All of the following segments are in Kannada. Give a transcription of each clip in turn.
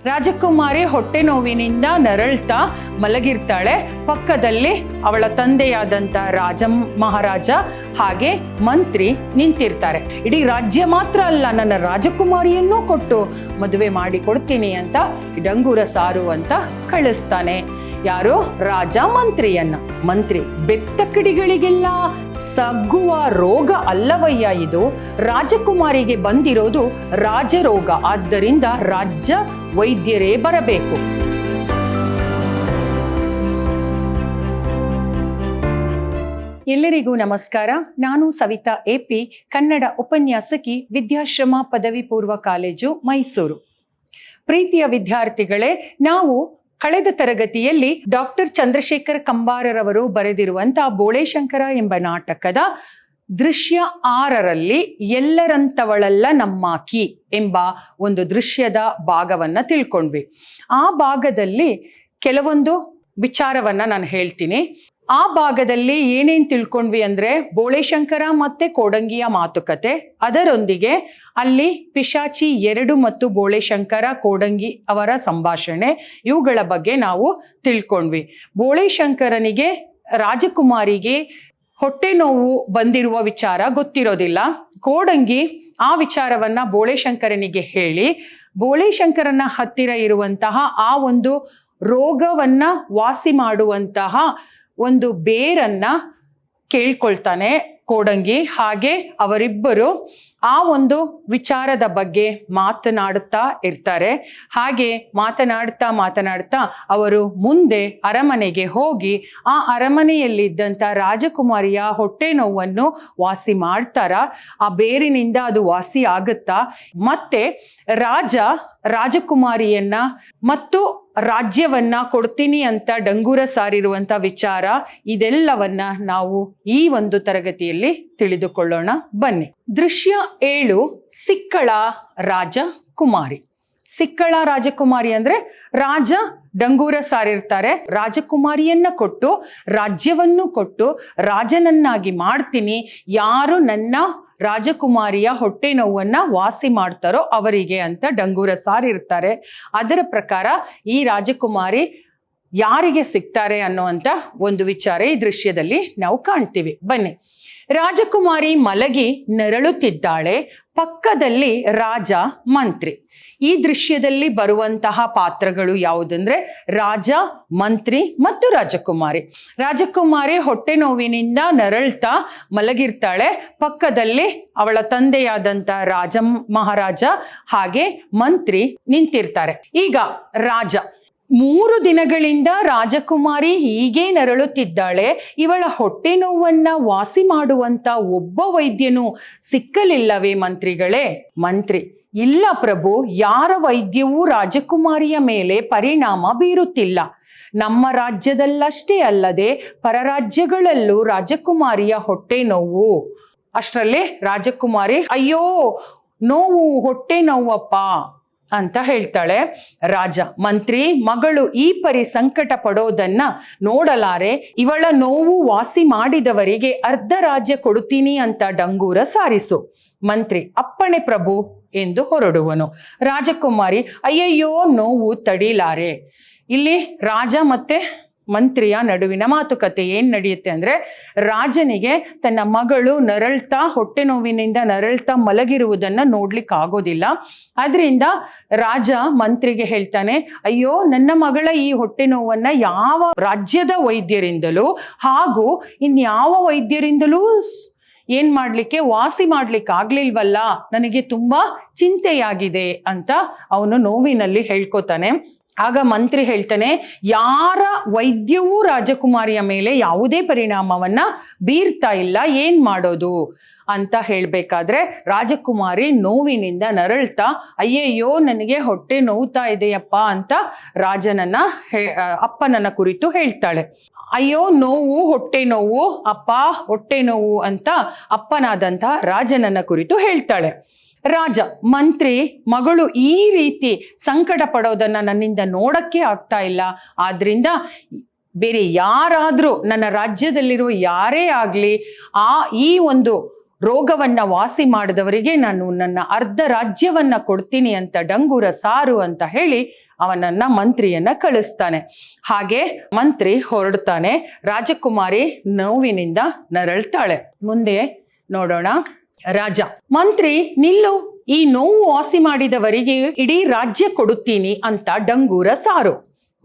ರಾಜಕುಮಾರಿ ಹೊಟ್ಟೆ ನೋವಿನಿಂದ ನರಳ್ತಾ ಮಲಗಿರ್ತಾಳೆ. ಪಕ್ಕದಲ್ಲಿ ಅವಳ ತಂದೆಯಾದಂಥ ಮಹಾರಾಜ ಹಾಗೆ ಮಂತ್ರಿ ನಿಂತಿರ್ತಾರೆ. ಇಡೀ ರಾಜ್ಯ ಮಾತ್ರ ಅಲ್ಲ, ನನ್ನ ರಾಜಕುಮಾರಿಯನ್ನೂ ಕೊಟ್ಟು ಮದುವೆ ಮಾಡಿ ಕೊಡ್ತೀನಿ ಅಂತ ಡಂಗೂರ ಸಾರು ಅಂತ ಕಳಿಸ್ತಾನೆ. ಯಾರು? ರಾಜ ಮಂತ್ರಿಯನ್ನ. ಮಂತ್ರಿ, ಬೆತ್ತ ಕಿಡಿಗಳಿಗೆಲ್ಲ ಸಗ್ಗುವ ರೋಗ ಅಲ್ಲವಯ್ಯ ಇದು, ರಾಜಕುಮಾರಿಗೆ ಬಂದಿರೋದು ರಾಜರೋಗ, ಆದ್ದರಿಂದ ರಾಜ್ಯ ವೈದ್ಯರೇ ಬರಬೇಕು. ಎಲ್ಲರಿಗೂ ನಮಸ್ಕಾರ. ನಾನು ಸವಿತಾ AP, ಕನ್ನಡ ಉಪನ್ಯಾಸಕಿ, ವಿದ್ಯಾಶ್ರಮ ಪದವಿ ಪೂರ್ವ ಕಾಲೇಜು, ಮೈಸೂರು. ಪ್ರೀತಿಯ ವಿದ್ಯಾರ್ಥಿಗಳೇ, ನಾವು ಕಳೆದ ತರಗತಿಯಲ್ಲಿ ಡಾಕ್ಟರ್ ಚಂದ್ರಶೇಖರ್ ಕಂಬಾರರವರು ಬರೆದಿರುವಂತಹ ಬೋಳೆಶಂಕರ ಎಂಬ ನಾಟಕದ ದೃಶ್ಯ 6ರಲ್ಲಿ ಎಲ್ಲರಂತವಳಲ್ಲ ನಮ್ಮಾಕಿ ಎಂಬ ಒಂದು ದೃಶ್ಯದ ಭಾಗವನ್ನ ತಿಳ್ಕೊಂಡ್ವಿ. ಆ ಭಾಗದಲ್ಲಿ ಕೆಲವೊಂದು ವಿಚಾರವನ್ನ ನಾನು ಹೇಳ್ತೀನಿ. ಆ ಭಾಗದಲ್ಲಿ ಏನೇನ್ ತಿಳ್ಕೊಂಡ್ವಿ ಅಂದ್ರೆ, ಬೋಳೆಶಂಕರ ಮತ್ತೆ ಕೋಡಂಗಿಯ ಮಾತುಕತೆ, ಅದರೊಂದಿಗೆ ಅಲ್ಲಿ ಪಿಶಾಚಿ 2 ಮತ್ತು ಬೋಳೆಶಂಕರ ಕೋಡಂಗಿ ಅವರ ಸಂಭಾಷಣೆ, ಇವುಗಳ ಬಗ್ಗೆ ನಾವು ತಿಳ್ಕೊಂಡ್ವಿ. ಬೋಳೆಶಂಕರನಿಗೆ ರಾಜಕುಮಾರಿಗೆ ಹೊಟ್ಟೆ ನೋವು ಬಂದಿರುವ ವಿಚಾರ ಗೊತ್ತಿರೋದಿಲ್ಲ. ಕೋಡಂಗಿ ಆ ವಿಚಾರವನ್ನ ಬೋಳೆಶಂಕರನಿಗೆ ಹೇಳಿ ಬೋಳೆಶಂಕರನ ಹತ್ತಿರ ಇರುವಂತಹ ಆ ಒಂದು ರೋಗವನ್ನ ವಾಸಿ ಮಾಡುವಂತಹ ಒಂದು ಬೇರನ್ನ ಕೇಳ್ಕೊಳ್ತಾನೆ ಕೋಡಂಗಿ. ಹಾಗೆ ಅವರಿಬ್ಬರು ಆ ಒಂದು ವಿಚಾರದ ಬಗ್ಗೆ ಮಾತನಾಡುತ್ತಾ ಇರ್ತಾರೆ. ಹಾಗೆ ಮಾತನಾಡ್ತಾ ಅವರು ಮುಂದೆ ಅರಮನೆಗೆ ಹೋಗಿ ಆ ಅರಮನೆಯಲ್ಲಿದ್ದಂಥ ರಾಜಕುಮಾರಿಯ ಹೊಟ್ಟೆ ನೋವನ್ನು ವಾಸಿ ಮಾಡ್ತಾರ. ಆ ಬೇರಿನಿಂದ ಅದು ವಾಸಿ ಆಗುತ್ತಾ, ಮತ್ತೆ ರಾಜಕುಮಾರಿಯನ್ನ ಮತ್ತು ರಾಜ್ಯವನ್ನ ಕೊಡ್ತೀನಿ ಅಂತ ಡಂಗೂರ ಸಾರಿರುವಂತ ವಿಚಾರ, ಇದೆಲ್ಲವನ್ನ ನಾವು ಈ ಒಂದು ತರಗತಿಯಲ್ಲಿ ತಿಳಿದುಕೊಳ್ಳೋಣ. ಬನ್ನಿ. ದೃಶ್ಯ 7, ಸಿಕ್ಕಳ ರಾಜಕುಮಾರಿ. ಸಿಕ್ಕಳ ರಾಜಕುಮಾರಿ ಅಂದ್ರೆ ರಾಜ ಡಂಗೂರ ಸಾರಿರ್ತಾರೆ, ರಾಜಕುಮಾರಿಯನ್ನ ಕೊಟ್ಟು ರಾಜ್ಯವನ್ನು ಕೊಟ್ಟು ರಾಜನನ್ನಾಗಿ ಮಾಡ್ತೀನಿ, ಯಾರು ನನ್ನ ರಾಜಕುಮಾರಿಯ ಹೊಟ್ಟೆ ನೋವನ್ನ ವಾಸಿ ಮಾಡ್ತಾರೋ ಅವರಿಗೆ ಅಂತ ಡಂಗೂರ ಸಾರಿರ್ತಾರೆ. ಅದರ ಪ್ರಕಾರ ಈ ರಾಜಕುಮಾರಿ ಯಾರಿಗೆ ಸಿಗ್ತಾರೆ ಅನ್ನುವಂಥ ಒಂದು ವಿಚಾರ ಈ ದೃಶ್ಯದಲ್ಲಿ ನಾವು ಕಾಣ್ತೀವಿ. ಬನ್ನಿ. ರಾಜಕುಮಾರಿ ಮಲಗಿ ನರಳುತ್ತಿದ್ದಾಳೆ. ಪಕ್ಕದಲ್ಲಿ ರಾಜ ಮಂತ್ರಿ. ಈ ದೃಶ್ಯದಲ್ಲಿ ಬರುವಂತಹ ಪಾತ್ರಗಳು ಯಾವುದಂದ್ರೆ ರಾಜ, ಮಂತ್ರಿ ಮತ್ತು ರಾಜಕುಮಾರಿ. ರಾಜಕುಮಾರಿ ಹೊಟ್ಟೆ ನೋವಿನಿಂದ ನರಳ್ತಾ ಮಲಗಿರ್ತಾಳೆ. ಪಕ್ಕದಲ್ಲಿ ಅವಳ ತಂದೆಯಾದಂಥ ಮಹಾರಾಜ ಹಾಗೆ ಮಂತ್ರಿ ನಿಂತಿರ್ತಾರೆ. ಈಗ ರಾಜ, 3 ದಿನಗಳಿಂದ ರಾಜಕುಮಾರಿ ಹೀಗೆ ನರಳುತ್ತಿದ್ದಾಳೆ, ಇವಳ ಹೊಟ್ಟೆ ನೋವನ್ನ ವಾಸಿ ಮಾಡುವಂತ ಒಬ್ಬ ವೈದ್ಯನು ಸಿಕ್ಕಲಿಲ್ಲವೇ ಮಂತ್ರಿಗಳೇ? ಮಂತ್ರಿ, ಇಲ್ಲ ಪ್ರಭು, ಯಾರ ವೈದ್ಯವೂ ರಾಜಕುಮಾರಿಯ ಮೇಲೆ ಪರಿಣಾಮ ಬೀರುತ್ತಿಲ್ಲ. ನಮ್ಮ ರಾಜ್ಯದಲ್ಲಷ್ಟೇ ಅಲ್ಲದೆ ಪರರಾಜ್ಯಗಳಲ್ಲೂ ರಾಜಕುಮಾರಿಯ ಹೊಟ್ಟೆ ನೋವು. ಅಷ್ಟರಲ್ಲಿ ರಾಜಕುಮಾರಿ, ಅಯ್ಯೋ ನೋವು, ಹೊಟ್ಟೆ ನೋವಪ್ಪ ಅಂತ ಹೇಳ್ತಾಳೆ. ರಾಜ, ಮಂತ್ರಿ, ಮಗಳು ಈ ಪರಿ ಸಂಕಟ ಪಡೋದನ್ನ ನೋಡಲಾರೆ, ಇವಳ ನೋವು ವಾಸಿ ಮಾಡಿದವರಿಗೆ ಅರ್ಧ ರಾಜ್ಯ ಕೊಡುತ್ತೀನಿ ಅಂತ ಡಂಗೂರ ಸಾರಿಸು. ಮಂತ್ರಿ, ಅಪ್ಪಣೆ ಪ್ರಭು ಎಂದು ಹೊರಡುವನು. ರಾಜಕುಮಾರಿ, ಅಯ್ಯಯ್ಯೋ ನೋವು ತಡಿಲಾರೆ. ಇಲ್ಲಿ ರಾಜ ಮತ್ತೆ ಮಂತ್ರಿಯ ನಡುವಿನ ಮಾತುಕತೆ ಏನ್ ನಡೆಯುತ್ತೆ ಅಂದ್ರೆ, ರಾಜನಿಗೆ ತನ್ನ ಮಗಳು ನರಳ್ತಾ ಹೊಟ್ಟೆ ನೋವಿನಿಂದ ನರಳ್ತಾ ಮಲಗಿರುವುದನ್ನ ನೋಡ್ಲಿಕ್ಕೆ ಆಗೋದಿಲ್ಲ. ಆದ್ರಿಂದ ರಾಜ ಮಂತ್ರಿಗೆ ಹೇಳ್ತಾನೆ, ಅಯ್ಯೋ ನನ್ನ ಮಗಳ ಈ ಹೊಟ್ಟೆ ನೋವನ್ನ ಯಾವ ರಾಜ್ಯದ ವೈದ್ಯರಿಂದಲೂ ಹಾಗೂ ಇನ್ಯಾವ ವೈದ್ಯರಿಂದಲೂ ಏನ್ ಮಾಡ್ಲಿಕ್ಕೆ ವಾಸಿ ಮಾಡ್ಲಿಕ್ಕೆ ಆಗ್ಲಿಲ್ವಲ್ಲ, ನನಗೆ ತುಂಬಾ ಚಿಂತೆಯಾಗಿದೆ ಅಂತ ಅವನು ನೋವಿನಲ್ಲಿ ಹೇಳ್ಕೊತಾನೆ. ಆಗ ಮಂತ್ರಿ ಹೇಳ್ತಾನೆ, ಯಾರ ವೈದ್ಯವೂ ರಾಜಕುಮಾರಿಯ ಮೇಲೆ ಯಾವುದೇ ಪರಿಣಾಮವನ್ನ ಬೀರ್ತಾ ಇಲ್ಲ, ಏನ್ ಮಾಡೋದು ಅಂತ ಹೇಳ್ಬೇಕಾದ್ರೆ ರಾಜಕುಮಾರಿ ನೋವಿನಿಂದ ನರಳ್ತಾ, ಅಯ್ಯಯ್ಯೋ ನನಗೆ ಹೊಟ್ಟೆ ನೋವ್ತಾ ಇದೆಯಪ್ಪ ಅಂತ ಅಪ್ಪನನ್ನ ಕುರಿತು ಹೇಳ್ತಾಳೆ. ಅಯ್ಯೋ ನೋವು, ಹೊಟ್ಟೆ ನೋವು ಅಪ್ಪ, ಹೊಟ್ಟೆ ನೋವು ಅಂತ ಅಪ್ಪನಾದಂತಹ ರಾಜನನ್ನ ಕುರಿತು ಹೇಳ್ತಾಳೆ. ರಾಜ, ಮಂತ್ರಿ, ಮಗಳು ಈ ರೀತಿ ಸಂಕಟ ಪಡೋದನ್ನ ನನ್ನಿಂದ ನೋಡಕ್ಕೆ ಆಗ್ತಾ ಇಲ್ಲ, ಆದ್ರಿಂದ ಬೇರೆ ಯಾರಾದ್ರೂ, ನನ್ನ ರಾಜ್ಯದಲ್ಲಿರುವ ಯಾರೇ ಆಗ್ಲಿ ಈ ಒಂದು ರೋಗವನ್ನ ವಾಸಿ ಮಾಡಿದವರಿಗೆ ನಾನು ನನ್ನ ಅರ್ಧ ರಾಜ್ಯವನ್ನ ಕೊಡ್ತೀನಿ ಅಂತ ಡಂಗೂರ ಸಾರು ಅಂತ ಹೇಳಿ ಅವನನ್ನ ಮಂತ್ರಿಯನ್ನ ಕಳಿಸ್ತಾನೆ. ಹಾಗೆ ಮಂತ್ರಿ ಹೊರಡ್ತಾನೆ. ರಾಜಕುಮಾರಿ ನೋವಿನಿಂದ ನರಳ್ತಾಳೆ. ಮುಂದೆ ನೋಡೋಣ. ರಾಜ, ಮಂತ್ರಿ ನಿಲ್ಲು, ಈ ನೋವು ವಾಸಿ ಮಾಡಿದವರಿಗೆ ಇಡೀ ರಾಜ್ಯ ಕೊಡುತ್ತೀನಿ ಅಂತ ಡಂಗೂರ ಸಾರು.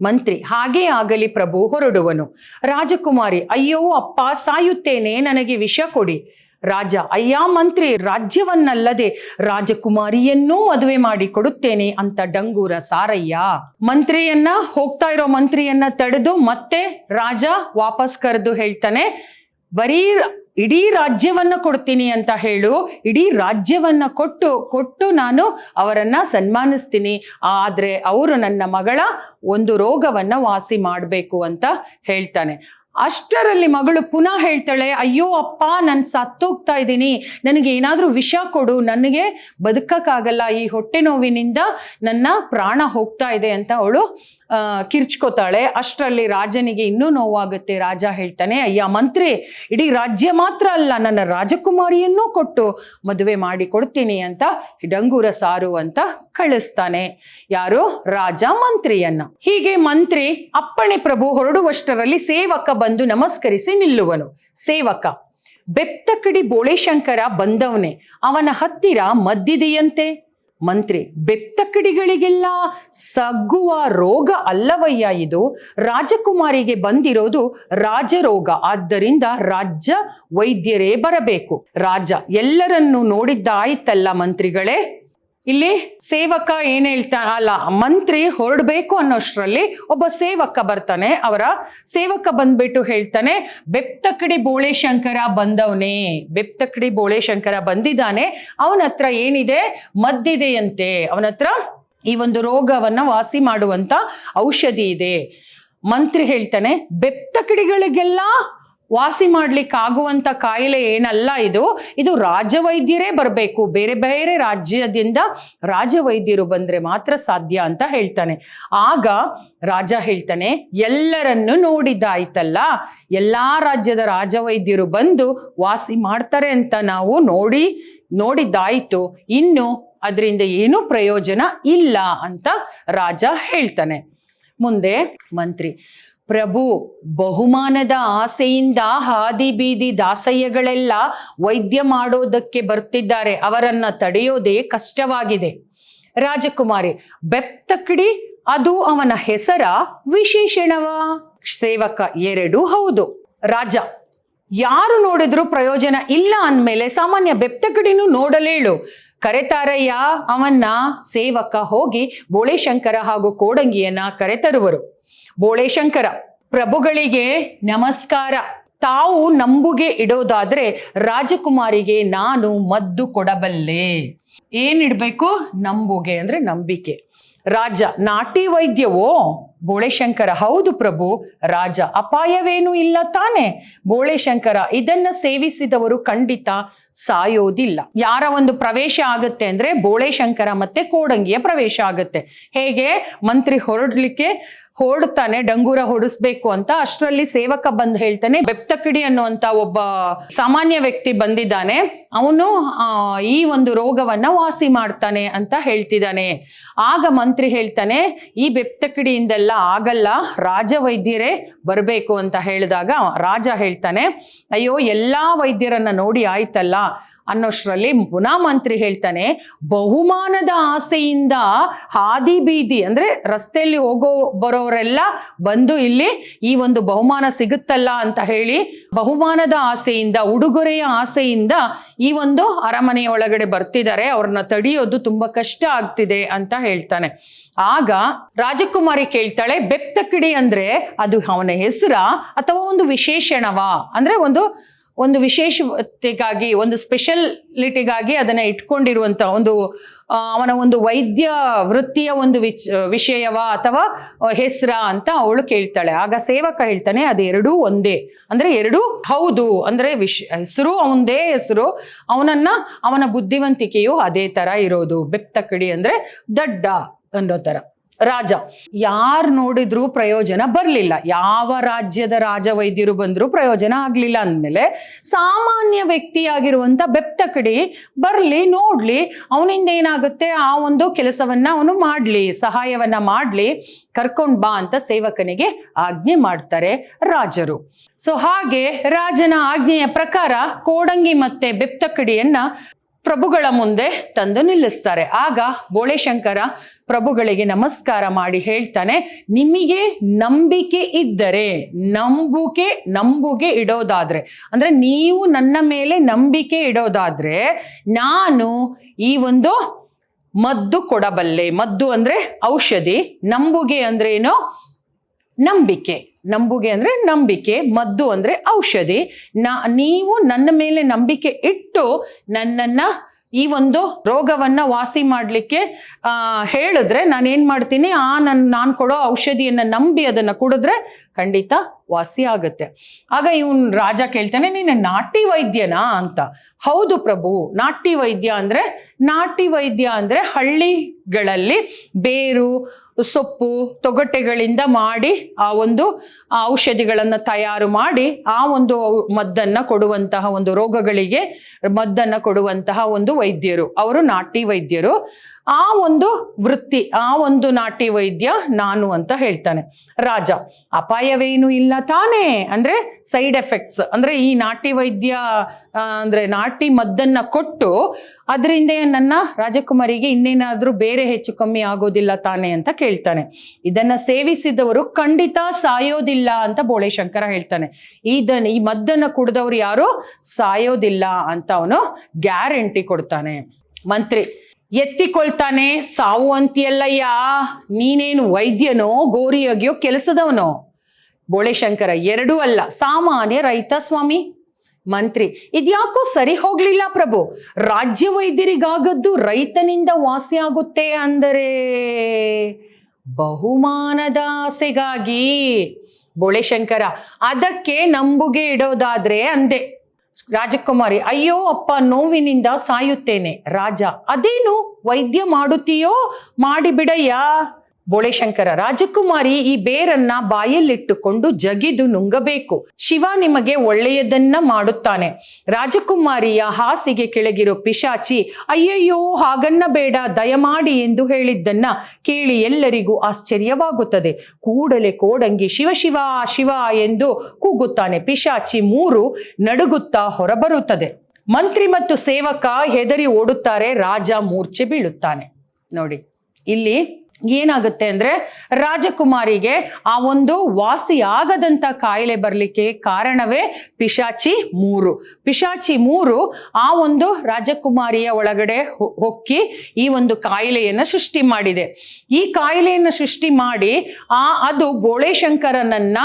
ಮಂತ್ರಿ, ಹಾಗೇ ಆಗಲಿ ಪ್ರಭು, ಹೊರಡುವನು. ರಾಜಕುಮಾರಿ, ಅಯ್ಯೋ ಅಪ್ಪ, ಸಾಯುತ್ತೇನೆ, ನನಗೆ ವಿಷ ಕೊಡಿ. ರಾಜ, ಅಯ್ಯ ಮಂತ್ರಿ, ರಾಜ್ಯವನ್ನಲ್ಲದೆ ರಾಜಕುಮಾರಿಯನ್ನೂ ಮದುವೆ ಮಾಡಿ ಕೊಡುತ್ತೇನೆ ಅಂತ ಡಂಗೂರ ಸಾರಯ್ಯ. ಮಂತ್ರಿಯನ್ನ, ಹೋಗ್ತಾ ಇರೋ ಮಂತ್ರಿಯನ್ನ ತಡೆದು ಮತ್ತೆ ರಾಜ ವಾಪಸ್ ಕರೆದು ಹೇಳ್ತಾನೆ, ಬರೀ ಇಡೀ ರಾಜ್ಯವನ್ನ ಕೊಡ್ತೀನಿ ಅಂತ ಹೇಳು. ಇಡೀ ರಾಜ್ಯವನ್ನ ಕೊಟ್ಟು ನಾನು ಅವರನ್ನ ಸನ್ಮಾನಿಸ್ತೀನಿ. ಆದ್ರೆ ಅವರು ನನ್ನ ಮಗಳ ಒಂದು ರೋಗವನ್ನ ವಾಸಿ ಮಾಡಬೇಕು ಅಂತ ಹೇಳ್ತಾನೆ. ಅಷ್ಟರಲ್ಲಿ ಮಗಳು ಪುನಃ ಹೇಳ್ತಾಳೆ, ಅಯ್ಯೋ ಅಪ್ಪ, ನಾನು ಸತ್ತೋಗ್ತಾ ಇದ್ದೀನಿ, ನನಗೆ ಏನಾದ್ರೂ ವಿಷ ಕೊಡು, ನನಗೆ ಬದುಕಕ್ಕಾಗಲ್ಲ, ಈ ಹೊಟ್ಟೆ ನೋವಿನಿಂದ ನನ್ನ ಪ್ರಾಣ ಹೋಗ್ತಾ ಇದೆ ಅಂತ ಅವಳು ಕಿರ್ಚ್ಕೋತಾಳೆ. ಅಷ್ಟರಲ್ಲಿ ರಾಜನಿಗೆ ಇನ್ನೂ ನೋವಾಗುತ್ತೆ. ರಾಜ ಹೇಳ್ತಾನೆ, ಅಯ್ಯ ಮಂತ್ರಿ, ಇಡೀ ರಾಜ್ಯ ಮಾತ್ರ ಅಲ್ಲ, ನನ್ನ ರಾಜಕುಮಾರಿಯನ್ನೂ ಕೊಟ್ಟು ಮದುವೆ ಮಾಡಿ ಕೊಡ್ತೀನಿ ಅಂತ ಡಂಗೂರ ಸಾರು ಅಂತ ಕಳಿಸ್ತಾನೆ. ಯಾರು? ರಾಜ ಮಂತ್ರಿಯನ್ನ. ಹೀಗೆ ಮಂತ್ರಿ ಅಪ್ಪಣೆ ಪ್ರಭು ಹೊರಡುವಷ್ಟರಲ್ಲಿ ಸೇವಕ ಬಂದು ನಮಸ್ಕರಿಸಿ ನಿಲ್ಲುವನು. ಸೇವಕ, ಬೆಪ್ತಕಡಿ ಬೋಳೆಶಂಕರ ಬಂದವನೇ, ಅವನ ಹತ್ತಿರ ಮದ್ದಿದೆಯಂತೆ. ಮಂತ್ರಿ, ಬೆಪ್ತಕಡಿಗಳಿಗೆಲ್ಲ ಸಗ್ಗುವ ರೋಗ ಅಲ್ಲವಯ್ಯ ಇದು, ರಾಜಕುಮಾರಿಗೆ ಬಂದಿರೋದು ರಾಜರೋಗ, ಆದ್ದರಿಂದ ರಾಜ್ಯ ವೈದ್ಯರೇ ಬರಬೇಕು. ರಾಜ, ಎಲ್ಲರನ್ನೂ ನೋಡಿದ್ದಾಯ್ತಲ್ಲ ಮಂತ್ರಿಗಳೇ. ಇಲ್ಲಿ ಸೇವಕ ಏನ್ ಅಲ್ಲ, ಮಂತ್ರಿ ಹೊರಡ್ಬೇಕು ಅನ್ನೋಷ್ಟರಲ್ಲಿ ಒಬ್ಬ ಸೇವಕ ಬರ್ತಾನೆ. ಅವರ ಸೇವಕ ಬಂದ್ಬಿಟ್ಟು ಹೇಳ್ತಾನೆ, ಬೆಪ್ತಕಡಿ ಬೋಳೆಶಂಕರ ಬಂದವನೇ, ಬೆಪ್ತಕಡಿ ಬೋಳೆಶಂಕರ ಬಂದಿದ್ದಾನೆ, ಅವನ ಹತ್ರ ಏನಿದೆ? ಮದ್ದಿದೆಯಂತೆ. ಅವನ ಹತ್ರ ಈ ಒಂದು ರೋಗವನ್ನ ವಾಸಿ ಮಾಡುವಂತ ಔಷಧಿ ಇದೆ. ಮಂತ್ರಿ ಹೇಳ್ತಾನೆ, ಬೆಪ್ತಕಡಿಗಳಿಗೆಲ್ಲ ವಾಸಿ ಮಾಡ್ಲಿಕ್ಕಾಗುವಂತ ಕಾಯಿಲೆ ಏನಲ್ಲ ಇದು ರಾಜವೈದ್ಯರೇ ಬರಬೇಕು, ಬೇರೆ ಬೇರೆ ರಾಜ್ಯದಿಂದ ರಾಜವೈದ್ಯರು ಬಂದ್ರೆ ಮಾತ್ರ ಸಾಧ್ಯ ಅಂತ ಹೇಳ್ತಾನೆ. ಆಗ ರಾಜ ಹೇಳ್ತಾನೆ, ಎಲ್ಲರನ್ನು ನೋಡಿದ್ದಾಯ್ತಲ್ಲ, ಎಲ್ಲಾ ರಾಜ್ಯದ ರಾಜವೈದ್ಯರು ಬಂದು ವಾಸಿ ಮಾಡ್ತಾರೆ ಅಂತ ನಾವು ನೋಡಿದ್ದಾಯ್ತು, ಇನ್ನು ಅದರಿಂದ ಏನೂ ಪ್ರಯೋಜನ ಇಲ್ಲ ಅಂತ ರಾಜ ಹೇಳ್ತಾನೆ. ಮುಂದೆ ಮಂತ್ರಿ, ಪ್ರಭು, ಬಹುಮಾನದ ಆಸೆಯಿಂದ ಹಾದಿ ಬೀದಿ ದಾಸಯ್ಯಗಳೆಲ್ಲ ವೈದ್ಯ ಮಾಡೋದಕ್ಕೆ ಬರ್ತಿದ್ದಾರೆ, ಅವರನ್ನ ತಡೆಯೋದೇ ಕಷ್ಟವಾಗಿದೆ. ರಾಜಕುಮಾರಿ, ಬೆಪ್ತಕಡಿ ಅದು ಅವನ ಹೆಸರ ವಿಶೇಷಣವಾ? ಸೇವಕ, ಎರಡೂ ಹೌದು. ರಾಜ, ಯಾರು ನೋಡಿದ್ರು ಪ್ರಯೋಜನ ಇಲ್ಲ ಅಂದ್ಮೇಲೆ ಸಾಮಾನ್ಯ ಬೆಪ್ತಕಡಿನೂ ನೋಡಲೇಳು, ಕರೆತಾರಯ್ಯ ಅವನ್ನ. ಸೇವಕ ಹೋಗಿ ಬೋಳೆಶಂಕರ ಹಾಗೂ ಕೋಡಂಗಿಯನ್ನ ಕರೆತರುವರು. ಬೋಳೆಶಂಕರ, ಪ್ರಭುಗಳಿಗೆ ನಮಸ್ಕಾರ. ತಾವು ನಂಬುಗೆ ಇಡೋದಾದ್ರೆ ರಾಜಕುಮಾರಿಗೆ ನಾನು ಮದ್ದು ಕೊಡಬಲ್ಲೆ. ಏನಿಡ್ಬೇಕು? ನಂಬುಗೆ ಅಂದ್ರೆ ನಂಬಿಕೆ. ರಾಜ, ನಾಟಿ ವೈದ್ಯವೋ? ಬೋಳೆಶಂಕರ, ಹೌದು ಪ್ರಭು. ರಾಜ, ಅಪಾಯವೇನೂ ಇಲ್ಲ ತಾನೆ? ಬೋಳೆಶಂಕರ, ಇದನ್ನ ಸೇವಿಸಿದವರು ಖಂಡಿತ ಸಾಯೋದಿಲ್ಲ. ಯಾರ ಒಂದು ಪ್ರವೇಶ ಆಗುತ್ತೆ ಅಂದ್ರೆ ಬೋಳೆಶಂಕರ ಮತ್ತೆ ಕೋಡಂಗಿಯ ಪ್ರವೇಶ ಆಗುತ್ತೆ. ಹೇಗೆ? ಮಂತ್ರಿ ಹೊರಡ್ತಾನೆ, ಡಂಗೂರ ಹೊಡಿಸ್ಬೇಕು ಅಂತ. ಅಷ್ಟರಲ್ಲಿ ಸೇವಕ ಬಂದು ಹೇಳ್ತಾನೆ, ಬೆಪ್ತಕಡಿ ಅನ್ನುವಂತ ಒಬ್ಬ ಸಾಮಾನ್ಯ ವ್ಯಕ್ತಿ ಬಂದಿದ್ದಾನೆ, ಅವನು ಈ ಒಂದು ರೋಗವನ್ನ ವಾಸಿ ಮಾಡ್ತಾನೆ ಅಂತ ಹೇಳ್ತಿದ್ದಾನೆ. ಆಗ ಮಂತ್ರಿ ಹೇಳ್ತಾನೆ, ಈ ಬೆಪ್ತಕಡಿಯಿಂದೆಲ್ಲ ಆಗಲ್ಲ, ರಾಜವೈದ್ಯರೇ ಬರಬೇಕು ಅಂತ ಹೇಳಿದಾಗ ರಾಜ ಹೇಳ್ತಾನೆ, ಅಯ್ಯೋ ಎಲ್ಲಾ ವೈದ್ಯರನ್ನ ನೋಡಿ ಆಯ್ತಲ್ಲ ಅನ್ನೋಷ್ಟರಲ್ಲಿ ಪುನಃ ಮಂತ್ರಿ ಹೇಳ್ತಾನೆ, ಬಹುಮಾನದ ಆಸೆಯಿಂದ ಹಾದಿ ಬೀದಿ ಅಂದ್ರೆ ರಸ್ತೆಯಲ್ಲಿ ಹೋಗೋ ಬರೋರೆಲ್ಲ ಬಂದು ಇಲ್ಲಿ ಈ ಒಂದು ಬಹುಮಾನ ಸಿಗುತ್ತಲ್ಲ ಅಂತ ಹೇಳಿ ಬಹುಮಾನದ ಆಸೆಯಿಂದ, ಉಡುಗೊರೆಯ ಆಸೆಯಿಂದ ಈ ಒಂದು ಅರಮನೆಯ ಒಳಗಡೆ ಬರ್ತಿದ್ದಾರೆ, ಅವ್ರನ್ನ ತಡೆಯೋದು ತುಂಬಾ ಕಷ್ಟ ಆಗ್ತಿದೆ ಅಂತ ಹೇಳ್ತಾನೆ. ಆಗ ರಾಜಕುಮಾರಿ ಕೇಳ್ತಾಳೆ, ಬೆಪ್ತಕಡಿ ಅಂದ್ರೆ ಅದು ಅವನ ಹೆಸರ ಅಥವಾ ಒಂದು ವಿಶೇಷಣವಾ? ಅಂದ್ರೆ ಒಂದು ವಿಶೇಷತೆಗಾಗಿ, ಒಂದು ಸ್ಪೆಷಾಲಿಟಿಗಾಗಿ ಅದನ್ನ ಇಟ್ಕೊಂಡಿರುವಂತ ಅವನ ಒಂದು ವೈದ್ಯ ವೃತ್ತಿಯ ಒಂದು ವಿಷಯವಾ ಅಥವಾ ಹೆಸರ ಅಂತ ಅವಳು ಕೇಳ್ತಾಳೆ. ಆಗ ಸೇವಕ ಹೇಳ್ತಾನೆ, ಅದು ಎರಡೂ ಒಂದೇ, ಅಂದ್ರೆ ಎರಡೂ ಹೌದು. ಅಂದ್ರೆ ಹೆಸರು ಅವಂದೇ ಹೆಸರು, ಅವನ ಬುದ್ಧಿವಂತಿಕೆಯು ಅದೇ ತರ ಇರೋದು. ಬೆಪ್ತಕಡಿ ಅಂದ್ರೆ ದಡ್ಡ ಅನ್ನೋ ತರ. ರಾಜ ಯಾರು ನೋಡಿದ್ರೂ ಪ್ರಯೋಜನ ಬರ್ಲಿಲ್ಲ, ಯಾವ ರಾಜ್ಯದ ರಾಜ ವೈದ್ಯರು ಬಂದ್ರು ಪ್ರಯೋಜನ ಆಗ್ಲಿಲ್ಲ ಅಂದ್ಮೇಲೆ ಸಾಮಾನ್ಯ ವ್ಯಕ್ತಿಯಾಗಿರುವಂತ ಬೆಪ್ತಕಡಿ ಬರ್ಲಿ, ನೋಡ್ಲಿ, ಅವನಿಂದ ಏನಾಗುತ್ತೆ ಆ ಒಂದು ಕೆಲಸವನ್ನ ಅವನು ಮಾಡ್ಲಿ, ಸಹಾಯವನ್ನ ಮಾಡ್ಲಿ, ಕರ್ಕೊಂಡ್ ಬಾ ಅಂತ ಸೇವಕನಿಗೆ ಆಜ್ಞೆ ಮಾಡ್ತಾರೆ ರಾಜರು. ಸೊ ಹಾಗೆ ರಾಜನ ಆಜ್ಞೆಯ ಪ್ರಕಾರ ಕೋಡಂಗಿ ಮತ್ತೆ ಬೆಪ್ತಕಡಿಯನ್ನ ಪ್ರಭುಗಳ ಮುಂದೆ ತಂದು ನಿಲ್ಲಿಸ್ತಾರೆ. ಆಗ ಬೋಳೆಶಂಕರ ಪ್ರಭುಗಳಿಗೆ ನಮಸ್ಕಾರ ಮಾಡಿ ಹೇಳ್ತಾನೆ, ನಿಮಗೆ ನಂಬಿಕೆ ಇದ್ದರೆ, ನಂಬುಗೆ ಇಡೋದಾದ್ರೆ, ಅಂದ್ರೆ ನೀವು ನನ್ನ ಮೇಲೆ ನಂಬಿಕೆ ಇಡೋದಾದ್ರೆ ನಾನು ಈ ಒಂದು ಮದ್ದು ಕೊಡಬಲ್ಲೆ. ಮದ್ದು ಅಂದ್ರೆ ಔಷಧಿ, ನಂಬುಗೆ ಅಂದ್ರೆ ಏನು? ನಂಬಿಕೆ. ನಂಬುಗೆ ಅಂದ್ರೆ ನಂಬಿಕೆ, ಮದ್ದು ಅಂದ್ರೆ ಔಷಧಿ. ನೀವು ನನ್ನ ಮೇಲೆ ನಂಬಿಕೆ ಇಟ್ಟು ನನ್ನನ್ನ ಈ ಒಂದು ರೋಗವನ್ನ ವಾಸಿ ಮಾಡ್ಲಿಕ್ಕೆ ಹೇಳಿದ್ರೆ ನಾನೇನ್ ಮಾಡ್ತೀನಿ, ನಾನು ಕೊಡೋ ಔಷಧಿಯನ್ನ ನಂಬಿ ಅದನ್ನ ಕುಡಿದ್ರೆ ಖಂಡಿತ ವಾಸಿ ಆಗುತ್ತೆ. ಆಗ ಇವನ್ ರಾಜ ಕೇಳ್ತಾನೆ, ನೀನು ನಾಟಿ ವೈದ್ಯನಾ ಅಂತ. ಹೌದು ಪ್ರಭು, ನಾಟಿ ವೈದ್ಯ ಅಂದ್ರೆ ಹಳ್ಳಿಗಳಲ್ಲಿ ಬೇರು, ಸೊಪ್ಪು, ತೊಗಟೆಗಳಿಂದ ಮಾಡಿ ಆ ಒಂದು ಔಷಧಿಗಳನ್ನ ತಯಾರು ಮಾಡಿ ಆ ಒಂದು ಮದ್ದನ್ನ ಕೊಡುವಂತಹ, ಒಂದು ರೋಗಗಳಿಗೆ ಮದ್ದನ್ನ ಕೊಡುವಂತಹ ಒಂದು ವೈದ್ಯರು, ಅವರು ನಾಟಿ ವೈದ್ಯರು. ಆ ಒಂದು ವೃತ್ತಿ, ಆ ಒಂದು ನಾಟಿ ವೈದ್ಯ ನಾನು ಅಂತ ಹೇಳ್ತಾನೆ ರಾಜ. ಅಪಾಯವೇನು ಇಲ್ಲ ತಾನೇ? ಅಂದ್ರೆ ಸೈಡ್ ಎಫೆಕ್ಟ್ಸ್ ಅಂದ್ರೆ ಈ ನಾಟಿ ವೈದ್ಯ ಅಂದ್ರೆ ನಾಟಿ ಮದ್ದನ್ನ ಕೊಟ್ಟು ಅದರಿಂದ ನನ್ನ ರಾಜಕುಮಾರಿಗೆ ಇನ್ನೇನಾದ್ರೂ ಬೇರೆ ಹೆಚ್ಚು ಕಮ್ಮಿ ಆಗೋದಿಲ್ಲ ತಾನೇ ಅಂತ ಕೇಳ್ತಾನೆ. ಇದನ್ನ ಸೇವಿಸಿದವರು ಖಂಡಿತ ಸಾಯೋದಿಲ್ಲ ಅಂತ ಬೋಳೆಶಂಕರ ಹೇಳ್ತಾನೆ. ಈ ಮದ್ದನ್ನ ಕುಡಿದವ್ರು ಯಾರು ಸಾಯೋದಿಲ್ಲ ಅಂತ ಅವನು ಗ್ಯಾರಂಟಿ ಕೊಡ್ತಾನೆ. ಮಂತ್ರಿ ಎತ್ತಿಕೊಳ್ತಾನೆ, ಸಾವು ಅಂತಿಯಲ್ಲಯ್ಯ, ನೀನೇನು ವೈದ್ಯನೋ ಗೋರಿ ಅಗಿಯೋ ಕೆಲಸದವನೋ? ಬೋಳೆಶಂಕರ, ಎರಡೂ ಅಲ್ಲ, ಸಾಮಾನ್ಯ ರೈತ ಸ್ವಾಮಿ. ಮಂತ್ರಿ, ಇದ್ಯಾಕೋ ಸರಿ ಹೋಗ್ಲಿಲ್ಲ ಪ್ರಭು, ರಾಜ್ಯ ವೈದ್ಯರಿಗಾಗದ್ದು ರೈತನಿಂದ ವಾಸಿ ಆಗುತ್ತೆ ಅಂದರೆ ಬಹುಮಾನದ ಆಸೆಗಾಗಿ. ಬೋಳೆಶಂಕರ, ಅದಕ್ಕೆ ನಂಬುಗೆ ಇಡೋದಾದ್ರೆ ಅಂದೆ. ರಾಜಕುಮಾರಿ, ಅಯ್ಯೋ ಅಪ್ಪ, ನೋವಿನಿಂದ ಸಾಯುತ್ತೇನೆ. ರಾಜ, ಅದೇನು ವೈದ್ಯ ಮಾಡುತ್ತೀಯೋ ಮಾಡಿಬಿಡಯ್ಯ. ಬೋಳೆಶಂಕರ, ರಾಜಕುಮಾರಿ, ಈ ಬೇರನ್ನ ಬಾಯಲ್ಲಿಟ್ಟುಕೊಂಡು ಜಗಿದು ನುಂಗಬೇಕು. ಶಿವ ನಿಮಗೆ ಒಳ್ಳೆಯದನ್ನ ಮಾಡುತ್ತಾನೆ. ರಾಜಕುಮಾರಿಯ ಹಾಸಿಗೆ ಕೆಳಗಿರೋ ಪಿಶಾಚಿ, ಅಯ್ಯಯ್ಯೋ ಹಾಗನ್ನ ಬೇಡ, ದಯಮಾಡಿ ಎಂದು ಹೇಳಿದ್ದನ್ನ ಕೇಳಿ ಎಲ್ಲರಿಗೂ ಆಶ್ಚರ್ಯವಾಗುತ್ತದೆ. ಕೂಡಲೇ ಕೋಡಂಗಿ ಶಿವ ಶಿವ ಶಿವ ಎಂದು ಕೂಗುತ್ತಾನೆ. ಪಿಶಾಚಿ 3 ನಡುಗುತ್ತಾ ಹೊರಬರುತ್ತದೆ. ಮಂತ್ರಿ ಮತ್ತು ಸೇವಕ ಹೆದರಿ ಓಡುತ್ತಾರೆ. ರಾಜ ಮೂರ್ಛೆ ಬೀಳುತ್ತಾನೆ. ನೋಡಿ, ಇಲ್ಲಿ ಏನಾಗುತ್ತೆ ಅಂದ್ರೆ ರಾಜಕುಮಾರಿಗೆ ಆ ಒಂದು ವಾಸಿ ಆಗದಂತ ಕಾಯಿಲೆ ಬರ್ಲಿಕ್ಕೆ ಕಾರಣವೇ ಪಿಶಾಚಿ 3 ಆ ಒಂದು ರಾಜಕುಮಾರಿಯ ಒಳಗಡೆ ಹೊಕ್ಕಿ ಈ ಒಂದು ಕಾಯಿಲೆಯನ್ನ ಸೃಷ್ಟಿ ಮಾಡಿದೆ. ಈ ಕಾಯಿಲೆಯನ್ನ ಸೃಷ್ಟಿ ಮಾಡಿ ಅದು ಬೋಳೆಶಂಕರನನ್ನ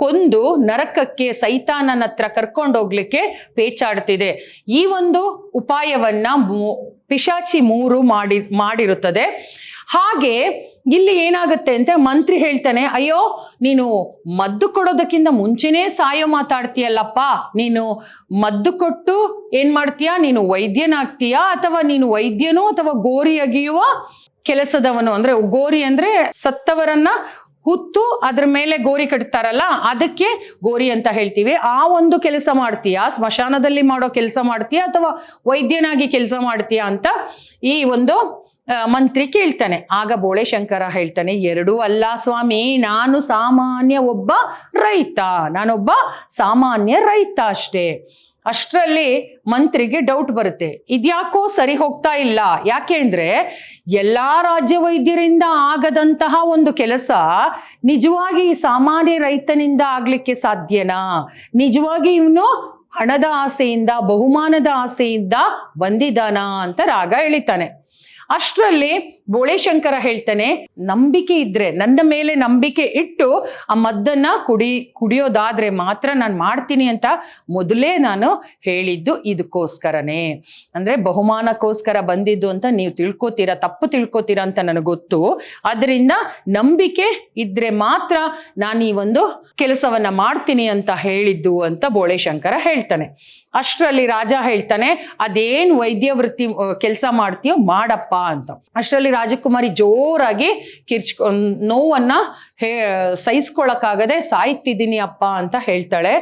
ಕೊಂದು ನರಕಕ್ಕೆ, ಸೈತಾನನ ಹತ್ರ ಕರ್ಕೊಂಡೋಗ್ಲಿಕ್ಕೆ ಪೇಚಾಡ್ತಿದೆ. ಈ ಒಂದು ಉಪಾಯವನ್ನ ಪಿಶಾಚಿ 3 ಮಾಡಿರುತ್ತದೆ. ಹಾಗೆ ಇಲ್ಲಿ ಏನಾಗುತ್ತೆ ಅಂತ ಮಂತ್ರಿ ಹೇಳ್ತಾನೆ, ಅಯ್ಯೋ ನೀನು ಮದ್ದು ಕೊಡೋದಕ್ಕಿಂತ ಮುಂಚೆನೇ ಸಾಯೋ ಮಾತಾಡ್ತೀಯಲ್ಲಪ್ಪ, ನೀನು ಮದ್ದು ಕೊಟ್ಟು ಏನ್ ಮಾಡ್ತೀಯಾ, ನೀನು ವೈದ್ಯನಾಗ್ತೀಯಾ ಅಥವಾ ನೀನು ವೈದ್ಯನೋ ಅಥವಾ ಗೋರಿ ಅಗಿಯುವ ಕೆಲಸದವನು? ಅಂದ್ರೆ ಗೋರಿ ಅಂದ್ರೆ ಸತ್ತವರನ್ನ ಹುತ್ತು ಅದ್ರ ಮೇಲೆ ಗೋರಿ ಕಟ್ತಾರಲ್ಲ, ಅದಕ್ಕೆ ಗೋರಿ ಅಂತ ಹೇಳ್ತೀವಿ. ಆ ಒಂದು ಕೆಲಸ ಮಾಡ್ತೀಯಾ, ಸ್ಮಶಾನದಲ್ಲಿ ಮಾಡೋ ಕೆಲಸ ಮಾಡ್ತೀಯಾ ಅಥವಾ ವೈದ್ಯನಾಗಿ ಕೆಲಸ ಮಾಡ್ತೀಯಾ ಅಂತ ಈ ಒಂದು ಮಂತ್ರಿ ಕೇಳ್ತಾನೆ. ಆಗ ಬೋಳೆಶಂಕರ ಹೇಳ್ತಾನೆ, ಎರಡೂ ಅಲ್ಲ ಸ್ವಾಮಿ, ನಾನೊಬ್ಬ ಸಾಮಾನ್ಯ ರೈತ ಅಷ್ಟೇ. ಅಷ್ಟರಲ್ಲಿ ಮಂತ್ರಿಗೆ ಡೌಟ್ ಬರುತ್ತೆ, ಇದ್ಯಾಕೋ ಸರಿ ಹೋಗ್ತಾ ಇಲ್ಲ. ಯಾಕೆ ಅಂದ್ರೆ ಎಲ್ಲಾ ರಾಜ್ಯ ವೈದ್ಯರಿಂದ ಆಗದಂತಹ ಒಂದು ಕೆಲಸ ನಿಜವಾಗಿ ಸಾಮಾನ್ಯ ರೈತನಿಂದ ಆಗ್ಲಿಕ್ಕೆ ಸಾಧ್ಯನಾ? ನಿಜವಾಗಿ ಇವನು ಹಣದ ಆಸೆಯಿಂದ, ಬಹುಮಾನದ ಆಸೆಯಿಂದ ಬಂದಿದ್ದಾನಾ ಅಂತ ರಾಗ ಎಳಿತಾನೆ. ಅಷ್ಟರಲ್ಲಿ ಬೋಳೆಶಂಕರ ಹೇಳ್ತಾನೆ, ನಂಬಿಕೆ ಇದ್ರೆ, ನನ್ನ ಮೇಲೆ ನಂಬಿಕೆ ಇಟ್ಟು ಆ ಮದ್ದನ್ನ ಕುಡಿಯೋದಾದ್ರೆ ಮಾತ್ರ ನಾನು ಮಾಡ್ತೀನಿ ಅಂತ ಮೊದಲೇ ನಾನು ಹೇಳಿದ್ದು ಇದಕ್ಕೋಸ್ಕರನೇ. ಅಂದ್ರೆ ಬಹುಮಾನಕ್ಕೋಸ್ಕರ ಬಂದಿದ್ದು ಅಂತ ನೀವು ತಪ್ಪು ತಿಳ್ಕೊತೀರಾ ಅಂತ ನನಗೆ ಗೊತ್ತು. ಅದರಿಂದ ನಂಬಿಕೆ ಇದ್ರೆ ಮಾತ್ರ ನಾನು ಈ ಒಂದು ಕೆಲಸವನ್ನ ಮಾಡ್ತೀನಿ ಅಂತ ಹೇಳಿದ್ದು ಅಂತ ಬೋಳೆಶಂಕರ ಹೇಳ್ತಾನೆ. ಅಷ್ಟರಲ್ಲಿ ರಾಜ ಹೇಳ್ತಾನೆ, ಅದೇನ್ ವೈದ್ಯ ವೃತ್ತಿ ಕೆಲಸ ಮಾಡ್ತೀಯೋ ಮಾಡಪ್ಪ ಅಂತ. ಅಷ್ಟರಲ್ಲಿ ರಾಜಕುಮಾರಿ ಜೋರಾಗಿ ನೋವನ್ನ ಸಹಿಸ್ಕೊಳಕ್ಕಾಗದೆ ಸಾಯ್ತಿದ್ದೀನಿ ಅಪ್ಪ ಅಂತ ಹೇಳ್ತಾಳೆ.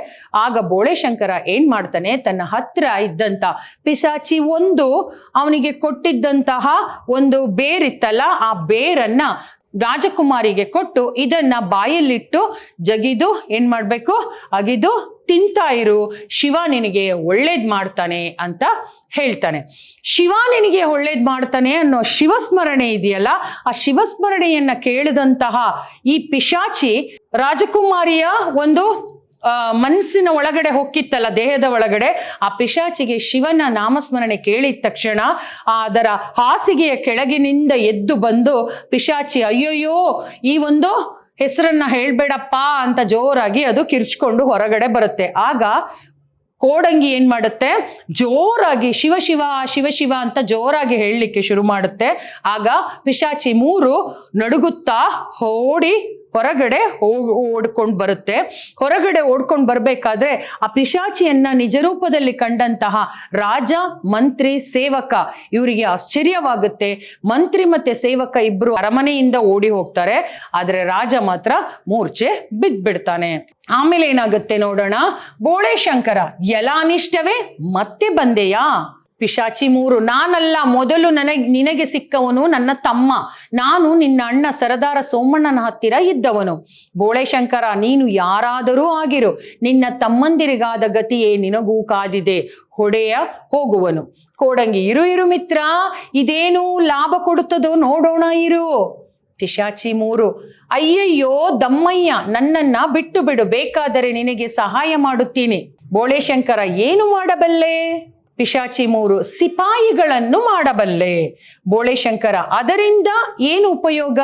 ಆಗ ಬೋಳೆಶಂಕರ ಏನ್ ಮಾಡ್ತಾನೆ, ತನ್ನ ಹತ್ರ ಇದ್ದಂತ ಪಿಶಾಚಿ ಅವನಿಗೆ ಕೊಟ್ಟಿದ್ದಂತಹ ಒಂದು ಬೇರಿತ್ತಲ್ಲ, ಆ ಬೇರನ್ನ ರಾಜಕುಮಾರಿಗೆ ಕೊಟ್ಟು ಇದನ್ನ ಬಾಯಲ್ಲಿಟ್ಟು ಜಗಿದು ಏನ್ ಮಾಡ್ಬೇಕು, ಅಗಿದು ತಿಂತಾ ಇರು, ಶಿವ ನಿನಗೆ ಒಳ್ಳೇದ್ ಮಾಡ್ತಾನೆ ಅಂತ ಹೇಳ್ತಾನೆ. ಶಿವ ನಿನಗೆ ಒಳ್ಳೇದ್ ಮಾಡ್ತಾನೆ ಅನ್ನೋ ಶಿವಸ್ಮರಣೆ ಇದೆಯಲ್ಲ, ಆ ಶಿವಸ್ಮರಣೆಯನ್ನ ಕೇಳಿದಂತಹ ಈ ಪಿಶಾಚಿ ರಾಜಕುಮಾರಿಯ ಒಂದು ಮನಸ್ಸಿನ ಒಳಗಡೆ ಹೊಕ್ಕಿತ್ತಲ್ಲ, ದೇಹದ ಒಳಗಡೆ, ಆ ಪಿಶಾಚಿಗೆ ಶಿವನ ನಾಮಸ್ಮರಣೆ ಕೇಳಿದ ತಕ್ಷಣ ಅದರ ಹಾಸಿಗೆಯ ಕೆಳಗಿನಿಂದ ಎದ್ದು ಬಂದು ಪಿಶಾಚಿ ಅಯ್ಯೋಯ್ಯೋ ಈ ಒಂದು ಹೆಸರನ್ನ ಹೇಳ್ಬೇಡಪ್ಪ ಅಂತ ಜೋರಾಗಿ ಅದು ಕಿರ್ಚ್ಕೊಂಡು ಹೊರಗಡೆ ಬರುತ್ತೆ. ಆಗ ಕೋಡಂಗಿ ಏನ್ ಮಾಡುತ್ತೆ, ಜೋರಾಗಿ ಶಿವ ಶಿವ ಶಿವ ಶಿವ ಅಂತ ಜೋರಾಗಿ ಹೇಳಲಿಕ್ಕೆ ಶುರು ಮಾಡುತ್ತೆ. ಆಗ ಪಿಶಾಚಿ 3 ನಡುಗುತ್ತಾ ಹೊರಗಡೆ ಓಡ್ಕೊಂಡು ಬರುತ್ತೆ. ಹೊರಗಡೆ ಓಡ್ಕೊಂಡು ಬರ್ಬೇಕಾದ್ರೆ ಆ ಪಿಶಾಚಿಯನ್ನ ನಿಜ ರೂಪದಲ್ಲಿ ಕಂಡಂತಹ ರಾಜ, ಮಂತ್ರಿ, ಸೇವಕ ಇವರಿಗೆ ಆಶ್ಚರ್ಯವಾಗುತ್ತೆ. ಮಂತ್ರಿ ಮತ್ತೆ ಸೇವಕ ಇಬ್ರು ಅರಮನೆಯಿಂದ ಓಡಿ ಹೋಗ್ತಾರೆ. ಆದ್ರೆ ರಾಜ ಮಾತ್ರ ಮೂರ್ಛೆ ಬಿದ್ಬಿಡ್ತಾನೆ. ಆಮೇಲೆ ಏನಾಗುತ್ತೆ ನೋಡೋಣ. ಬೋಳೆಶಂಕರ, ಅನಿಷ್ಟವೇ ಮತ್ತೆ ಬಂದೆಯಾ? ಪಿಶಾಚಿ 3, ನಾನಲ್ಲ, ಮೊದಲು ನಿನಗೆ ಸಿಕ್ಕವನು ನನ್ನ ತಮ್ಮ, ನಾನು ನಿನ್ನ ಅಣ್ಣ ಸರದಾರ ಸೋಮಣ್ಣನ ಹತ್ತಿರ ಇದ್ದವನು. ಬೋಳೆಶಂಕರ, ನೀನು ಯಾರಾದರೂ ಆಗಿರು, ನಿನ್ನ ತಮ್ಮಂದಿರಿಗಾದ ಗತಿಯೇ ನಿನಗೂ ಕಾದಿದೆ, ಹೊಡೆಯ ಹೋಗುವನು. ಕೋಡಂಗಿ, ಇರು ಮಿತ್ರ, ಇದೇನು ಲಾಭ ಕೊಡುತ್ತದೋ ನೋಡೋಣ ಇರು. ಪಿಶಾಚಿ 3, ಅಯ್ಯಯ್ಯೋ ದಮ್ಮಯ್ಯ, ನನ್ನನ್ನ ಬಿಟ್ಟು ಬಿಡು, ಬೇಕಾದರೆ ನಿನಗೆ ಸಹಾಯ ಮಾಡುತ್ತೀನಿ. ಬೋಳೆಶಂಕರ, ಏನು ಮಾಡಬಲ್ಲೆ? ಪಿಶಾಚಿ 3, ಸಿಪಾಯಿಗಳನ್ನು ಮಾಡಬಲ್ಲೆ. ಬೋಳೆಶಂಕರ, ಅದರಿಂದ ಏನು ಉಪಯೋಗ?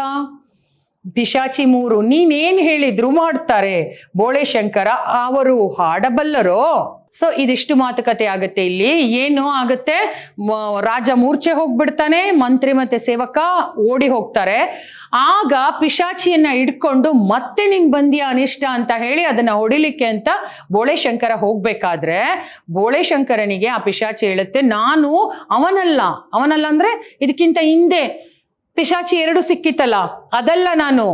ಪಿಶಾಚಿ 3, ನೀನೇನ್ ಹೇಳಿದ್ರು ಮಾಡ್ತಾರೆ. ಬೋಳೆಶಂಕರ, ಅವರು ಹಾಡಬಲ್ಲರೋ? ಸೊ ಇದಿಷ್ಟು ಮಾತುಕತೆ ಆಗತ್ತೆ. ಇಲ್ಲಿ ಏನು ಆಗತ್ತೆ, ರಾಜ ಮೂರ್ಛೆ ಹೋಗ್ಬಿಡ್ತಾನೆ, ಮಂತ್ರಿ ಮತ್ತೆ ಸೇವಕ ಓಡಿ ಹೋಗ್ತಾರೆ. ಆಗ ಪಿಶಾಚಿಯನ್ನ ಹಿಡ್ಕೊಂಡು ಮತ್ತೆ ನಿಂಗ್ ಬಂದಿಯಾ ಅನಿಷ್ಟ ಅಂತ ಹೇಳಿ ಅದನ್ನ ಹೊಡಿಲಿಕ್ಕೆ ಅಂತ ಬೋಳೆಶಂಕರ ಹೋಗ್ಬೇಕಾದ್ರೆ ಬೋಳೆಶಂಕರನಿಗೆ ಆ ಪಿಶಾಚಿ ಹೇಳುತ್ತೆ, ನಾನು ಅವನಲ್ಲ ಅಂದ್ರೆ ಇದಕ್ಕಿಂತ ಹಿಂದೆ ಪಿಶಾಚಿ 2 ಸಿಕ್ಕಿತ್ತಲ್ಲ, ಅದಲ್ಲ ನಾನು,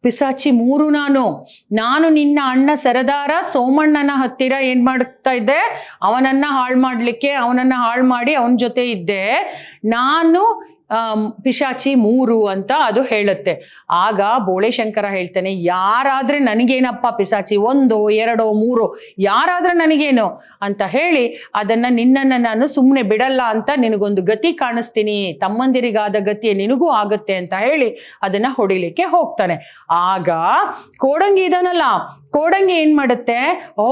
ಪಿಶಾಚಿ 3 ನಾನು ನಿನ್ನ ಅಣ್ಣ ಸರದಾರ ಸೋಮಣ್ಣನ ಹತ್ತಿರ ಏನ್ ಮಾಡ್ತಾ ಇದ್ದೆ, ಅವನನ್ನ ಹಾಳು ಮಾಡ್ಲಿಕ್ಕೆ, ಅವನನ್ನ ಹಾಳು ಮಾಡಿ ಅವನ ಜೊತೆ ಇದ್ದೆ ನಾನು. ಪಿಶಾಚಿ 3 ಅಂತ ಅದು ಹೇಳುತ್ತೆ. ಆಗ ಬೋಳೆಶಂಕರ ಹೇಳ್ತಾನೆ, ಯಾರಾದ್ರೆ ನನಗೇನಪ್ಪ, ಪಿಶಾಚಿ 1, 2, 3 ಯಾರಾದ್ರೆ ನನಗೇನು ಅಂತ ಹೇಳಿ ನಿನ್ನನ್ನ ನಾನು ಸುಮ್ಮನೆ ಬಿಡಲ್ಲ ಅಂತ ನಿನಗೊಂದು ಗತಿ ಕಾಣಿಸ್ತೀನಿ, ತಮ್ಮಂದಿರಿಗಾದ ಗತಿ ನಿನಗೂ ಆಗುತ್ತೆ ಅಂತ ಹೇಳಿ ಅದನ್ನ ಹೊಡಿಲಿಕ್ಕೆ ಹೋಗ್ತಾನೆ. ಆಗ ಕೋಡಂಗಿ ಇದನ್ನಲ್ಲ, ಕೋಡಂಗಿ ಏನ್ ಮಾಡುತ್ತೆ, ಓ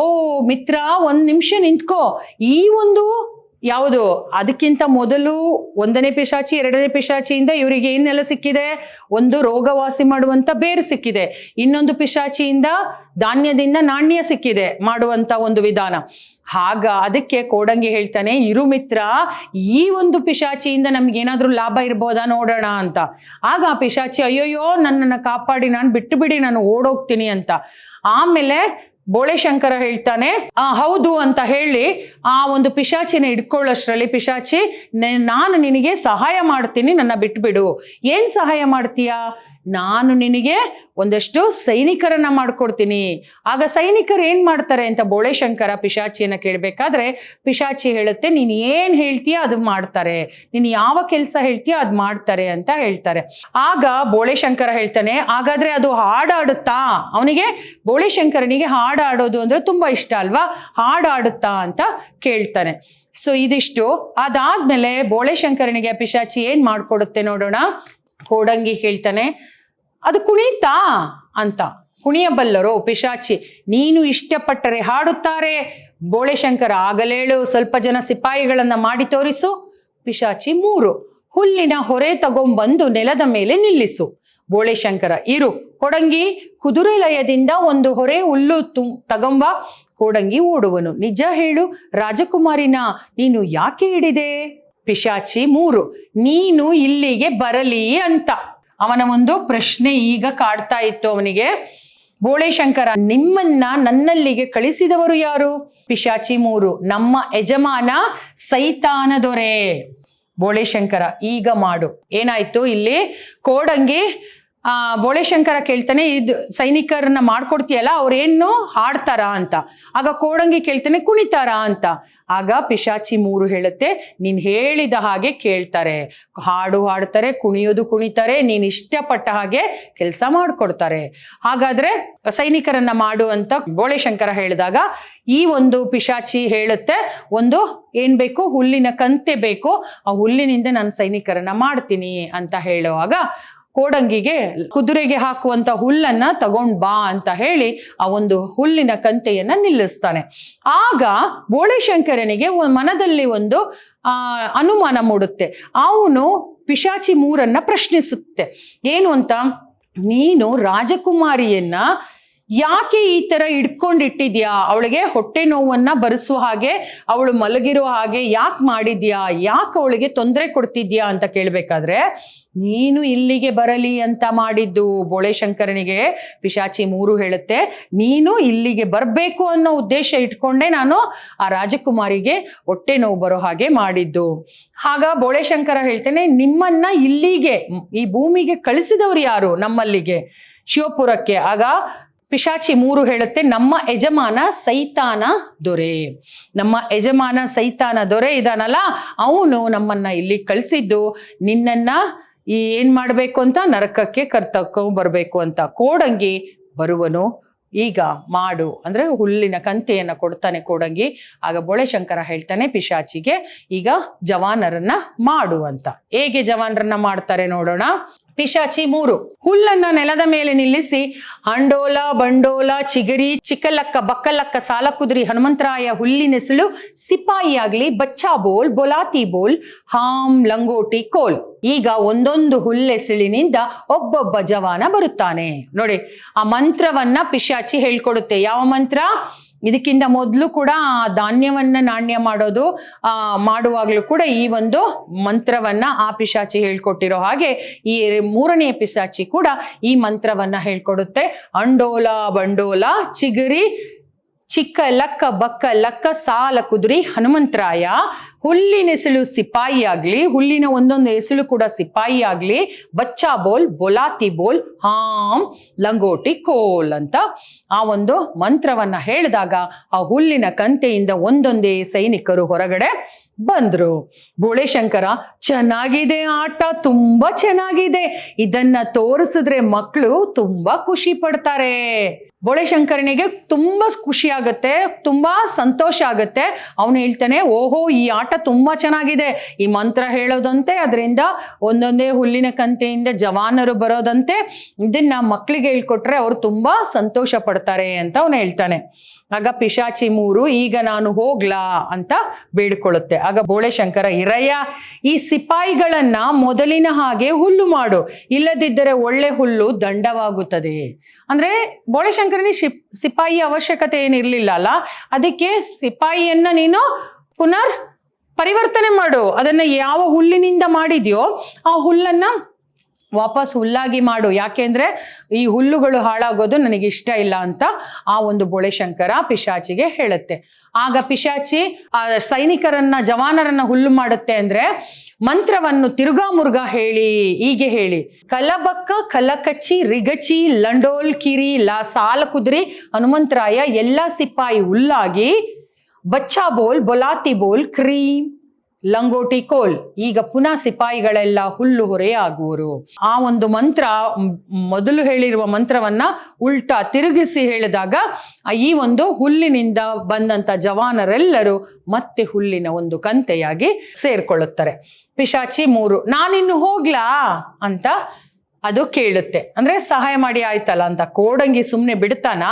ಮಿತ್ರ, 1 ನಿಮಿಷ ನಿಂತ್ಕೋ, ಈ ಒಂದು ಯಾವುದು ಅದಕ್ಕಿಂತ ಮೊದಲು 1ನೇ ಪಿಶಾಚಿ 2ನೇ ಪಿಶಾಚಿಯಿಂದ ಇವರಿಗೆ ಏನೆಲ್ಲ ಸಿಕ್ಕಿದೆ, ಒಂದು ರೋಗವಾಸಿ ಮಾಡುವಂತ ಬೇರು ಸಿಕ್ಕಿದೆ, ಇನ್ನೊಂದು ಪಿಶಾಚಿಯಿಂದ ಧಾನ್ಯದಿಂದ ನಾಣ್ಯ ಸಿಕ್ಕಿದೆ ಮಾಡುವಂತ ಒಂದು ವಿಧಾನ. ಆಗ ಅದಕ್ಕೆ ಕೋಡಂಗಿ ಹೇಳ್ತಾನೆ, ಇರು ಮಿತ್ರ, ಈ ಒಂದು ಪಿಶಾಚಿಯಿಂದ ನಮ್ಗೆ ಏನಾದ್ರೂ ಲಾಭ ಇರ್ಬೋದಾ ನೋಡೋಣ ಅಂತ. ಆಗ ಆ ಪಿಶಾಚಿ, ಅಯ್ಯೋಯ್ಯೋ ನನ್ನನ್ನು ಕಾಪಾಡಿ, ನಾನು ಬಿಟ್ಟು ಬಿಡಿ, ನಾನು ಓಡೋಗ್ತೀನಿ ಅಂತ. ಆಮೇಲೆ ಬೋಳೆಶಂಕರ ಹೇಳ್ತಾನೆ, ಹೌದು ಅಂತ ಹೇಳಿ ಆ ಒಂದು ಪಿಶಾಚಿನ ಹಿಡ್ಕೊಳ್ಳೋಷ್ಟ್ರಲ್ಲಿ ಪಿಶಾಚಿ, ನಾನು ನಿನಗೆ ಸಹಾಯ ಮಾಡ್ತೀನಿ, ನನ್ನ ಬಿಟ್ಬಿಡು. ಏನ್ ಸಹಾಯ ಮಾಡ್ತೀಯಾ? ನಾನು ನಿನಗೆ ಒಂದಷ್ಟು ಸೈನಿಕರನ್ನ ಮಾಡ್ಕೊಡ್ತೀನಿ. ಆಗ ಸೈನಿಕರು ಏನ್ ಮಾಡ್ತಾರೆ ಅಂತ ಬೋಳೆಶಂಕರ ಪಿಶಾಚಿಯನ್ನ ಕೇಳ್ಬೇಕಾದ್ರೆ ಪಿಶಾಚಿ ಹೇಳುತ್ತೆ, ನೀನ್ ಏನ್ ಹೇಳ್ತೀಯ ಅದು ಮಾಡ್ತಾರೆ, ನೀನ್ ಯಾವ ಕೆಲಸ ಹೇಳ್ತೀಯ ಅದ್ ಮಾಡ್ತಾರೆ ಅಂತ ಹೇಳ್ತಾರೆ. ಆಗ ಬೋಳೆಶಂಕರ ಹೇಳ್ತಾನೆ, ಹಾಗಾದ್ರೆ ಅದು ಹಾಡಾಡುತ್ತಾ? ಅವನಿಗೆ ಬೋಳೆಶಂಕರನಿಗೆ ಹಾಡಾಡೋದು ಅಂದ್ರೆ ತುಂಬಾ ಇಷ್ಟ ಅಲ್ವಾ, ಹಾಡಾಡುತ್ತಾ ಅಂತ ಕೇಳ್ತಾನೆ. ಸೊ ಇದಿಷ್ಟು ಅದಾದ್ಮೇಲೆ ಬೋಳೆಶಂಕರನಿಗೆ ಪಿಶಾಚಿ ಏನ್ ಮಾಡ್ಕೊಡುತ್ತೆ ನೋಡೋಣ. ಕೋಡಂಗಿ ಹೇಳ್ತಾನೆ, ಅದು ಕುಣಿತಾ ಅಂತ. ಕುಣಿಯಬಲ್ಲರೋ ಪಿಶಾಚಿ? ನೀನು ಇಷ್ಟಪಟ್ಟರೆ ಹಾಡುತ್ತಾರೆ. ಬೋಳೆಶಂಕರ, ಆಗಲೇಳು, ಸ್ವಲ್ಪ ಜನ ಸಿಪಾಯಿಗಳನ್ನ ಮಾಡಿ ತೋರಿಸು. ಪಿಶಾಚಿ 3, ಹುಲ್ಲಿನ ಹೊರೆ ತಗೊಂಬಂದು ನೆಲದ ಮೇಲೆ ನಿಲ್ಲಿಸು. ಬೋಳೆಶಂಕರ, ಇರು. ಕೋಡಂಗಿ, ಕುದುರೆ ಲಯದಿಂದ ಒಂದು ಹೊರೆ ಹುಲ್ಲು ತಗೊಂಬ. ಕೋಡಂಗಿ ಓಡುವನು. ನಿಜ ಹೇಳು ರಾಜಕುಮಾರಿನ ನೀನು ಯಾಕೆ ಹಿಡಿದೆ? ಪಿಶಾಚಿ 3, ನೀನು ಇಲ್ಲಿಗೆ ಬರಲಿ ಅಂತ ಅವನ ಒಂದು ಪ್ರಶ್ನೆ ಈಗ ಕಾಡ್ತಾ ಇತ್ತು ಅವನಿಗೆ. ಬೋಳೆಶಂಕರ, ನಿಮ್ಮನ್ನ ನನ್ನಲ್ಲಿಗೆ ಕಳಿಸಿದವರು ಯಾರು? ಪಿಶಾಚಿ 3, ನಮ್ಮ ಯಜಮಾನ ಸೈತಾನ ದೊರೆ. ಬೋಳೆಶಂಕರ ಈಗ ಮಾಡು. ಏನಾಯ್ತು ಇಲ್ಲಿ ಕೋಡಂಗಿ ಬೋಳೆಶಂಕರ ಕೇಳ್ತಾನೆ, ಇದು ಸೈನಿಕರನ್ನ ಮಾಡ್ಕೊಡ್ತೀಯಲ್ಲ ಅವ್ರೇನು ಹಾಡ್ತಾರ ಅಂತ. ಆಗ ಕೋಡಂಗಿ ಕೇಳ್ತಾನೆ, ಕುಣಿತಾರ ಅಂತ. ಆಗ ಪಿಶಾಚಿ 3 ಹೇಳುತ್ತೆ, ನೀನ್ ಹೇಳಿದ ಹಾಗೆ ಕೇಳ್ತಾರೆ, ಹಾಡು ಹಾಡ್ತಾರೆ, ಕುಣಿಯೋದು ಕುಣಿತಾರೆ, ನೀನ್ ಇಷ್ಟಪಟ್ಟ ಹಾಗೆ ಕೆಲಸ ಮಾಡ್ಕೊಡ್ತಾರೆ. ಹಾಗಾದ್ರೆ ಸೈನಿಕರನ್ನ ಮಾಡು ಅಂತ ಬೋಳೆಶಂಕರ ಹೇಳಿದಾಗ ಈ ಒಂದು ಪಿಶಾಚಿ ಹೇಳುತ್ತೆ, ಒಂದು ಏನ್ ಬೇಕು, ಹುಲ್ಲಿನ ಕಂತೆ ಬೇಕು, ಆ ಹುಲ್ಲಿನಿಂದ ನಾನು ಸೈನಿಕರನ್ನ ಮಾಡ್ತೀನಿ ಅಂತ ಹೇಳುವಾಗ ಕೋಡಂಗಿಗೆ ಕುದುರೆಗೆ ಹಾಕುವಂತ ಹುಲ್ಲನ್ನ ತಗೊಂಡ್ ಬಾ ಅಂತ ಹೇಳಿ ಆ ಒಂದು ಹುಲ್ಲಿನ ಕಂತೆಯನ್ನ ನಿಲ್ಲಿಸ್ತಾನೆ. ಆಗ ಬೋಳೆಶಂಕರನಿಗೆ ಮನದಲ್ಲಿ ಒಂದು ಅನುಮಾನ ಮೂಡುತ್ತೆ. ಅವನು ಪಿಶಾಚಿ 3 ಪ್ರಶ್ನಿಸುತ್ತೆ. ಏನು ಅಂತ, ನೀನು ರಾಜಕುಮಾರಿಯನ್ನ ಯಾಕೆ ಈ ತರ ಇಟ್ಕೊಂಡಿಟ್ಟಿದ್ಯಾ, ಅವಳಿಗೆ ಹೊಟ್ಟೆ ನೋವನ್ನ ಬರೆಸುವ ಹಾಗೆ, ಅವಳು ಮಲಗಿರೋ ಹಾಗೆ ಯಾಕೆ ಮಾಡಿದ್ಯಾ, ಯಾಕೆ ಅವಳಿಗೆ ತೊಂದರೆ ಕೊಡ್ತಿದ್ಯಾ ಅಂತ ಕೇಳ್ಬೇಕಾದ್ರೆ, ನೀನು ಇಲ್ಲಿಗೆ ಬರಲಿ ಅಂತ ಮಾಡಿದ್ದು. ಬೋಳೆಶಂಕರನಿಗೆ ಪಿಶಾಚಿ 3 ಹೇಳುತ್ತೆ, ನೀನು ಇಲ್ಲಿಗೆ ಬರ್ಬೇಕು ಅನ್ನೋ ಉದ್ದೇಶ ಇಟ್ಕೊಂಡೆ ನಾನು ಆ ರಾಜಕುಮಾರಿಗೆ ಹೊಟ್ಟೆ ನೋವು ಬರೋ ಹಾಗೆ ಮಾಡಿದ್ದು. ಆಗ ಬೋಳೆಶಂಕರ ಹೇಳ್ತೇನೆ, ನಿಮ್ಮನ್ನ ಇಲ್ಲಿಗೆ ಈ ಭೂಮಿಗೆ ಕಳಿಸಿದವ್ರು ಯಾರು, ನಮ್ಮಲ್ಲಿಗೆ ಶಿವಪುರಕ್ಕೆ. ಆಗ ಪಿಶಾಚಿ 3 ಹೇಳುತ್ತೆ, ನಮ್ಮ ಯಜಮಾನ ಸೈತಾನ ದೊರೆ, ನಮ್ಮ ಯಜಮಾನ ಸೈತಾನ ದೊರೆ ಇದಾನಲ್ಲ, ಅವನು ನಮ್ಮನ್ನ ಇಲ್ಲಿ ಕಳಿಸಿದ್ದು ನಿನ್ನನ್ನ ಏನ್ ಮಾಡ್ಬೇಕು ಅಂತ, ನರಕಕ್ಕೆ ಕರ್ತಕೊಂಡ್ ಬರ್ಬೇಕು ಅಂತ. ಕೋಡಂಗಿ ಬರುವನು, ಈಗ ಮಾಡು ಅಂದ್ರೆ ಹುಲ್ಲಿನ ಕಂತೆಯನ್ನ ಕೊಡ್ತಾನೆ ಕೋಡಂಗಿ. ಆಗ ಬೋಳೆಶಂಕರ ಹೇಳ್ತಾನೆ ಪಿಶಾಚಿಗೆ, ಈಗ ಜವಾನರನ್ನ ಮಾಡು ಅಂತ. ಹೇಗೆ ಜವಾನರನ್ನ ಮಾಡ್ತಾರೆ ನೋಡೋಣ. ಪಿಶಾಚಿ 3 ಹುಲ್ಲನ್ನ ನೆಲದ ಮೇಲೆ ನಿಲ್ಲಿಸಿ, ಅಂಡೋಲ ಬಂಡೋಲ ಚಿಗರಿ ಚಿಕ್ಕಲಕ್ಕ ಬಕ್ಕಲಕ್ಕ ಸಾಲಕುದುರಿ ಹನುಮಂತರಾಯ ಹುಲ್ಲಿನೆಸಳು ಸಿಪಾಯಿ ಆಗ್ಲಿ ಬಚ್ಚಾ ಬೋಲ್ ಬೊಲಾತಿ ಬೋಲ್ ಹಾಮ್ ಲಂಗೋಟಿ ಕೋಲ್. ಈಗ ಒಂದೊಂದು ಹುಲ್ಲೆಸಳಿನಿಂದ ಒಬ್ಬೊಬ್ಬ ಜವಾನ ಬರುತ್ತಾನೆ. ನೋಡಿ, ಆ ಮಂತ್ರವನ್ನ ಪಿಶಾಚಿ ಹೇಳ್ಕೊಡುತ್ತೆ. ಯಾವ ಮಂತ್ರ? ಇದಕ್ಕಿಂತ ಮೊದಲು ಕೂಡ ಧಾನ್ಯವನ್ನ ನಾಣ್ಯ ಮಾಡೋದು ಮಾಡುವಾಗ್ಲೂ ಕೂಡ ಈ ಒಂದು ಮಂತ್ರವನ್ನ ಆ ಪಿಶಾಚಿ ಹೇಳ್ಕೊಟ್ಟಿರೋ ಹಾಗೆ ಈ 3ನೇ ಪಿಶಾಚಿ ಕೂಡ ಈ ಮಂತ್ರವನ್ನ ಹೇಳ್ಕೊಡುತ್ತೆ. ಅಂಡೋಲ ಬಂಡೋಲ ಚಿಗರಿ ಚಿಕ್ಕ ಲಕ್ಕ ಬಕ್ಕ ಲಕ್ಕ ಸಾಲ ಕುದುರಿ ಹನುಮಂತರಾಯ ಹುಲ್ಲಿನ ಎಸಳು ಸಿಪಾಯಿ ಆಗ್ಲಿ, ಹುಲ್ಲಿನ ಒಂದೊಂದು ಎಸಳು ಕೂಡ ಸಿಪಾಯಿ ಆಗ್ಲಿ, ಬಚ್ಚಾ ಬೋಲ್ ಬೊಲಾತಿ ಬೋಲ್ ಹಾಮ್ ಲಂಗೋಟಿ ಕೋಲ್ ಅಂತ ಆ ಒಂದು ಮಂತ್ರವನ್ನ ಹೇಳಿದಾಗ ಆ ಹುಲ್ಲಿನ ಕಂತೆಯಿಂದ ಒಂದೊಂದೇ ಸೈನಿಕರು ಹೊರಗಡೆ ಬಂದ್ರು. ಬೋಳೆಶಂಕರ, ಚೆನ್ನಾಗಿದೆ ಆಟ, ತುಂಬಾ ಚೆನ್ನಾಗಿದೆ, ಇದನ್ನ ತೋರಿಸಿದ್ರೆ ಮಕ್ಕಳು ತುಂಬಾ ಖುಷಿ ಪಡ್ತಾರೆ. ಬೋಳೆಶಂಕರನಿಗೆ ತುಂಬಾ ಖುಷಿ ಆಗುತ್ತೆ, ತುಂಬಾ ಸಂತೋಷ ಆಗುತ್ತೆ. ಅವನು ಹೇಳ್ತಾನೆ, ಓಹೋ ಈ ಆಟ ತುಂಬಾ ಚೆನ್ನಾಗಿದೆ, ಈ ಮಂತ್ರ ಹೇಳೋದಂತೆ, ಅದರಿಂದ ಒಂದೊಂದೇ ಹುಲ್ಲಿನ ಕಂತೆಯಿಂದ ಜವಾನರು ಬರೋದಂತೆ, ಇದನ್ನ ಮಕ್ಕಳಿಗೆ ಹೇಳ್ಕೊಟ್ರೆ ಅವ್ರು ತುಂಬಾ ಸಂತೋಷ ಪಡ್ತಾರೆ ಅಂತ ಅವನು ಹೇಳ್ತಾನೆ. ಆಗ ಪಿಶಾಚಿ 3 ಈಗ ನಾನು ಹೋಗ್ಲಾ ಅಂತ ಬೇಡ್ಕೊಳ್ಳುತ್ತೆ. ಆಗ ಬೋಳೆಶಂಕರ, ಇರಯ್ಯ, ಈ ಸಿಪಾಯಿಗಳನ್ನ ಮೊದಲಿನ ಹಾಗೆ ಹುಲ್ಲು ಮಾಡು, ಇಲ್ಲದಿದ್ದರೆ ಒಳ್ಳೆ ಹುಲ್ಲು ದಂಡವಾಗುತ್ತದೆ. ಅಂದ್ರೆ ಬೋಳೆಶಂಕರನಿಗೆ ಸಿಪಾಯಿ ಅವಶ್ಯಕತೆ ಏನಿರ್ಲಿಲ್ಲ ಅಲ್ಲ, ಅದಕ್ಕೆ ಸಿಪಾಯಿಯನ್ನ ನೀನು ಪುನರ್ ಪರಿವರ್ತನೆ ಮಾಡು. ಅದನ್ನ ಯಾವ ಹುಲ್ಲಿನಿಂದ ಮಾಡಿದ್ಯೋ ಆ ಹುಲ್ಲನ್ನ ವಾಪಸ್ ಹುಲ್ಲಾಗಿ ಮಾಡು, ಯಾಕೆಂದ್ರೆ ಈ ಹುಲ್ಲುಗಳು ಹಾಳಾಗೋದು ನನಗೆ ಇಷ್ಟ ಇಲ್ಲ ಅಂತ ಆ ಒಂದು ಬೋಳೆಶಂಕರ ಪಿಶಾಚಿಗೆ ಹೇಳುತ್ತೆ. ಆಗ ಪಿಶಾಚಿ ಆ ಸೈನಿಕರನ್ನ ಜವಾನರನ್ನ ಹುಲ್ಲು ಮಾಡುತ್ತೆ ಅಂದ್ರೆ ಮಂತ್ರವನ್ನು ತಿರುಗಾ ಮುರುಗಾ ಹೇಳಿ ಹೀಗೆ ಹೇಳಿ, ಕಲಬಕ್ಕ ಕಲಕಚ್ಚಿ ರಿಗಚಿ ಲಂಡೋಲ್ ಕಿರಿ ಲಾ ಸಾಲ ಕುದುರಿ ಹನುಮಂತರಾಯ ಎಲ್ಲ ಸಿಪಾಯಿ ಹುಲ್ಲಾಗಿ, ಬಚ್ಚಾ ಬೋಲ್ ಬೊಲಾತಿ ಬೋಲ್ ಕ್ರೀಮ್ ಲಂಗೋಟಿ ಕೋಲ್. ಈಗ ಪುನಃ ಸಿಪಾಯಿಗಳೆಲ್ಲ ಹುಲ್ಲು ಹೊರೆಯಾಗುವರು. ಆ ಒಂದು ಮಂತ್ರ ಮೊದಲು ಹೇಳಿರುವ ಮಂತ್ರವನ್ನ ಉಲ್ಟಾ ತಿರುಗಿಸಿ ಹೇಳಿದಾಗ ಈ ಒಂದು ಹುಲ್ಲಿನಿಂದ ಬಂದಂತ ಜವಾನರೆಲ್ಲರೂ ಮತ್ತೆ ಹುಲ್ಲಿನ ಒಂದು ಕಂತೆಯಾಗಿ ಸೇರ್ಕೊಳ್ಳುತ್ತಾರೆ. ಪಿಶಾಚಿ 3 ನಾನಿನ್ನು ಹೋಗ್ಲಾ ಅಂತ ಅದು ಕೇಳುತ್ತೆ. ಅಂದ್ರೆ ಸಹಾಯ ಮಾಡಿ ಆಯ್ತಲ್ಲ ಅಂತ. ಕೋಡಂಗಿ ಸುಮ್ನೆ ಬಿಡ್ತಾನ?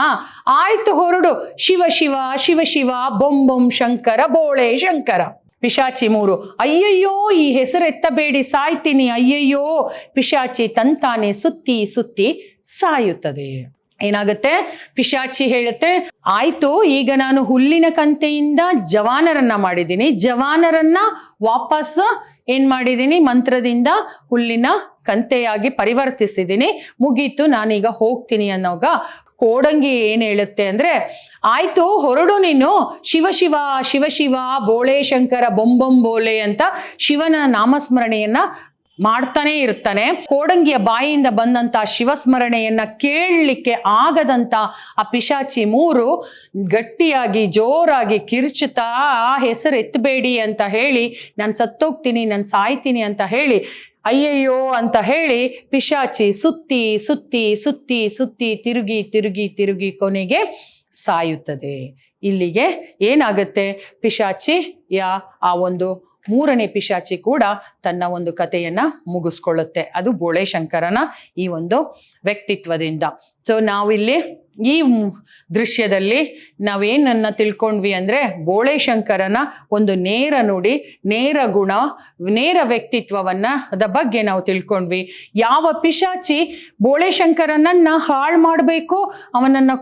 ಆಯ್ತು ಹೊರಡು, ಶಿವ ಶಿವ ಶಿವ ಶಿವ ಬೊಂ ಬೊಂ ಶಂಕರ ಬೋಳೆ ಶಂಕರ. ಪಿಶಾಚಿ 3 ಅಯ್ಯಯ್ಯೋ ಈ ಹೆಸರೆತ್ತಬೇಡಿ, ಸಾಯ್ತೀನಿ, ಅಯ್ಯಯ್ಯೋ. ಪಿಶಾಚಿ ತಂತಾನೆ ಸುತ್ತಿ ಸುತ್ತಿ ಸಾಯುತ್ತದೆ. ಏನಾಗುತ್ತೆ? ಪಿಶಾಚಿ ಹೇಳುತ್ತೆ, ಆಯ್ತು ಈಗ ನಾನು ಹುಲ್ಲಿನ ಕಂತೆಯಿಂದ ಜವಾನರನ್ನ ಮಾಡಿದ್ದೀನಿ, ಜವಾನರನ್ನ ವಾಪಸ್ ಏನ್ ಮಾಡಿದ್ದೀನಿ, ಮಂತ್ರದಿಂದ ಹುಲ್ಲಿನ ಕಂತೆಯಾಗಿ ಪರಿವರ್ತಿಸಿದ್ದೀನಿ, ಮುಗೀತು, ನಾನೀಗ ಹೋಗ್ತೀನಿ ಅನ್ನೋಗ ಕೋಡಂಗಿ ಏನ್ ಹೇಳುತ್ತೆ ಅಂದ್ರೆ, ಆಯ್ತು ಹೊರಡು ನೀನು, ಶಿವ ಶಿವ ಶಿವ ಶಿವ ಬೋಳೆ ಶಂಕರ ಬೊಂಬೊಂ ಬೋಲೆ ಅಂತ ಶಿವನ ನಾಮಸ್ಮರಣೆಯನ್ನ ಮಾಡ್ತಾನೆ ಇರ್ತಾನೆ. ಕೋಡಂಗಿಯ ಬಾಯಿಯಿಂದ ಬಂದಂತ ಶಿವಸ್ಮರಣೆಯನ್ನ ಕೇಳಲಿಕ್ಕೆ ಆಗದಂತ ಆ ಪಿಶಾಚಿ 3 ಗಟ್ಟಿಯಾಗಿ ಜೋರಾಗಿ ಕಿರ್ಚುತ್ತಾ ಆ ಹೆಸರು ಎತ್ತಬೇಡಿ ಅಂತ ಹೇಳಿ, ನಾನು ಸತ್ತೋಗ್ತೀನಿ, ನಾನು ಸಾಯ್ತೀನಿ ಅಂತ ಹೇಳಿ, ಅಯ್ಯಯ್ಯೋ ಅಂತ ಹೇಳಿ ಪಿಶಾಚಿ ಸುತ್ತಿ ಸುತ್ತಿ ಸುತ್ತಿ ಸುತ್ತಿ ತಿರುಗಿ ತಿರುಗಿ ತಿರುಗಿ ಕೊನೆಗೆ ಸಾಯುತ್ತದೆ. ಇಲ್ಲಿಗೆ ಏನಾಗುತ್ತೆ, ಪಿಶಾಚಿಯ ಆ ಒಂದು 3ನೇ ಪಿಶಾಚಿ ಕೂಡ ತನ್ನ ಒಂದು ಕಥೆಯನ್ನ ಮುಗಿಸ್ಕೊಳ್ಳುತ್ತೆ. ಅದು ಬೋಳೆ ಶಂಕರನ ಈ ಒಂದು ವ್ಯಕ್ತಿತ್ವದಿಂದ. ಸೊ ನಾವಿಲ್ಲಿ ಈ ದೃಶ್ಯದಲ್ಲಿ ನಾವೇನನ್ನ ತಿಳ್ಕೊಂಡ್ವಿ ಅಂದ್ರೆ, ಬೋಳೆ ಶಂಕರನ ಒಂದು ನೇರ ನುಡಿ, ನೇರ ಗುಣ, ನೇರ ವ್ಯಕ್ತಿತ್ವವನ್ನ ಅದ ಬಗ್ಗೆ ನಾವು ತಿಳ್ಕೊಂಡ್ವಿ. ಯಾವ ಪಿಶಾಚಿ ಬೋಳೆ ಶಂಕರನನ್ನ ಹಾಳು ಮಾಡಬೇಕು, ಅವನನ್ನ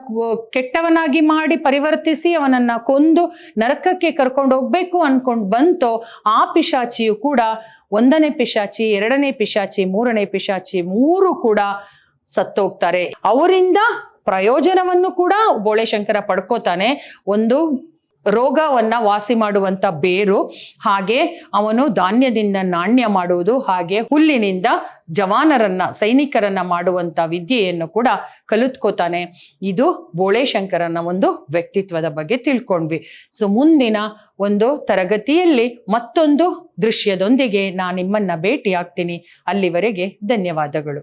ಕೆಟ್ಟವನಾಗಿ ಮಾಡಿ ಪರಿವರ್ತಿಸಿ ಅವನನ್ನ ಕೊಂದು ನರಕಕ್ಕೆ ಕರ್ಕೊಂಡು ಹೋಗ್ಬೇಕು ಅನ್ಕೊಂಡು ಬಂತೋ, ಆ ಪಿಶಾಚಿಯು ಕೂಡ 1ನೇ ಪಿಶಾಚಿ, 2ನೇ ಪಿಶಾಚಿ, 3ನೇ ಪಿಶಾಚಿ 3 ಕೂಡ ಸತ್ತೋಗ್ತಾರೆ. ಅವರಿಂದ ಪ್ರಯೋಜನವನ್ನು ಕೂಡ ಬೋಳೆ ಶಂಕರ ಪಡ್ಕೋತಾನೆ. ಒಂದು ರೋಗವನ್ನ ವಾಸಿ ಮಾಡುವಂತ ಬೇರು, ಹಾಗೆ ಅವನು ಧಾನ್ಯದಿಂದ ನಾಣ್ಯ ಮಾಡುವುದು, ಹಾಗೆ ಹುಲ್ಲಿನಿಂದ ಜವಾನರನ್ನ ಸೈನಿಕರನ್ನ ಮಾಡುವಂತ ವಿದ್ಯೆಯನ್ನು ಕೂಡ ಕಲಿತ್ಕೋತಾನೆ. ಇದು ಬೋಳೆ ಶಂಕರನ ಒಂದು ವ್ಯಕ್ತಿತ್ವದ ಬಗ್ಗೆ ತಿಳ್ಕೊಂಡ್ವಿ. ಸೊ ಮುಂದಿನ ಒಂದು ತರಗತಿಯಲ್ಲಿ ಮತ್ತೊಂದು ದೃಶ್ಯದೊಂದಿಗೆ ನಾನು ನಿಮ್ಮನ್ನ ಭೇಟಿ ಆಗ್ತೀನಿ. ಅಲ್ಲಿವರೆಗೆ ಧನ್ಯವಾದಗಳು.